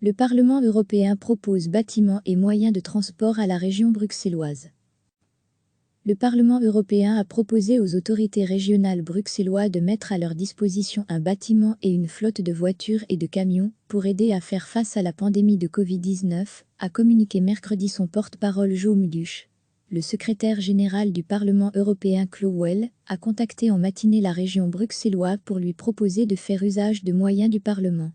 Le Parlement européen propose bâtiments et moyens de transport à la région bruxelloise. Le Parlement européen a proposé aux autorités régionales bruxelloises de mettre à leur disposition un bâtiment et une flotte de voitures et de camions pour aider à faire face à la pandémie de Covid-19, a communiqué mercredi son porte-parole Jo Muduš. Le secrétaire général du Parlement européen Claude Well a contacté en matinée la région bruxelloise pour lui proposer de faire usage de moyens du Parlement.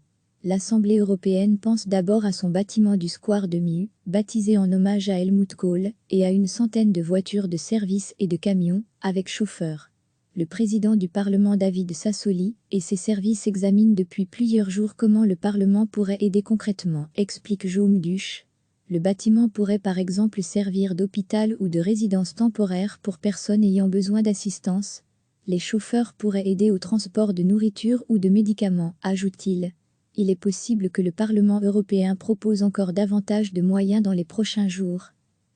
L'Assemblée européenne pense d'abord à son bâtiment du Square de Miu, baptisé en hommage à Helmut Kohl, et à une centaine de voitures de service et de camions, avec chauffeurs. Le président du Parlement David Sassoli et ses services examinent depuis plusieurs jours comment le Parlement pourrait aider concrètement, explique Jo Muduš. Le bâtiment pourrait par exemple servir d'hôpital ou de résidence temporaire pour personnes ayant besoin d'assistance. Les chauffeurs pourraient aider au transport de nourriture ou de médicaments, ajoute-t-il. Il est possible que le Parlement européen propose encore davantage de moyens dans les prochains jours.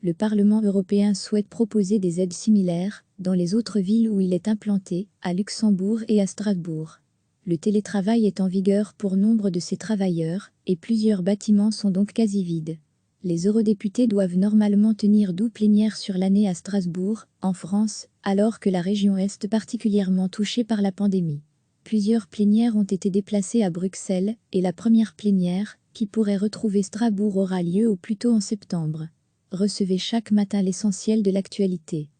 Le Parlement européen souhaite proposer des aides similaires dans les autres villes où il est implanté, à Luxembourg et à Strasbourg. Le télétravail est en vigueur pour nombre de ces travailleurs, et plusieurs bâtiments sont donc quasi vides. Les eurodéputés doivent normalement tenir 12 plénières sur l'année à Strasbourg, en France, alors que la région est particulièrement touchée par la pandémie. Plusieurs plénières ont été déplacées à Bruxelles, et la première plénière, qui pourrait retrouver Strasbourg, aura lieu au plus tôt en septembre. Recevez chaque matin l'essentiel de l'actualité.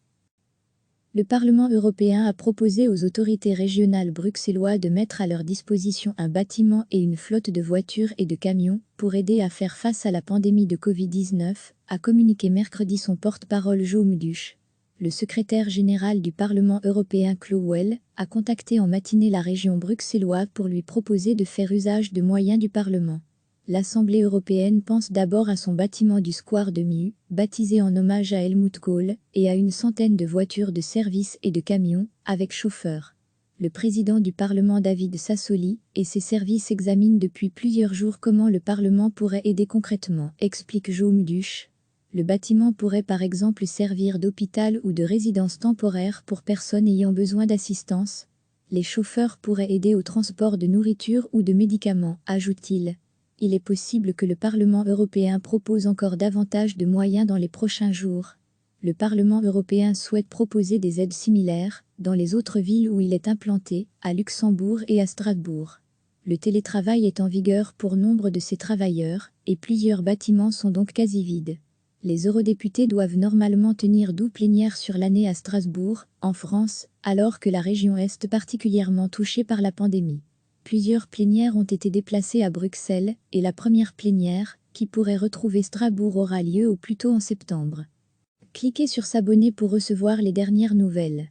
Le Parlement européen a proposé aux autorités régionales bruxelloises de mettre à leur disposition un bâtiment et une flotte de voitures et de camions pour aider à faire face à la pandémie de Covid-19, a communiqué mercredi son porte-parole Jo Muduš. Le secrétaire général du Parlement européen Claude Well a contacté en matinée la région bruxelloise pour lui proposer de faire usage de moyens du Parlement. L'Assemblée européenne pense d'abord à son bâtiment du Square de Miu, baptisé en hommage à Helmut Kohl, et à une centaine de voitures de service et de camions, avec chauffeurs. Le président du Parlement David Sassoli et ses services examinent depuis plusieurs jours comment le Parlement pourrait aider concrètement, explique Jo Muduš. Le bâtiment pourrait par exemple servir d'hôpital ou de résidence temporaire pour personnes ayant besoin d'assistance. Les chauffeurs pourraient aider au transport de nourriture ou de médicaments, ajoute-t-il. Il est possible que le Parlement européen propose encore davantage de moyens dans les prochains jours. Le Parlement européen souhaite proposer des aides similaires dans les autres villes où il est implanté, à Luxembourg et à Strasbourg. Le télétravail est en vigueur pour nombre de ces travailleurs, et plusieurs bâtiments sont donc quasi vides. Les eurodéputés doivent normalement tenir 12 plénières sur l'année à Strasbourg, en France, alors que la région est particulièrement touchée par la pandémie. Plusieurs plénières ont été déplacées à Bruxelles, et la première plénière, qui pourrait retrouver Strasbourg, aura lieu au plus tôt en septembre. Cliquez sur s'abonner pour recevoir les dernières nouvelles.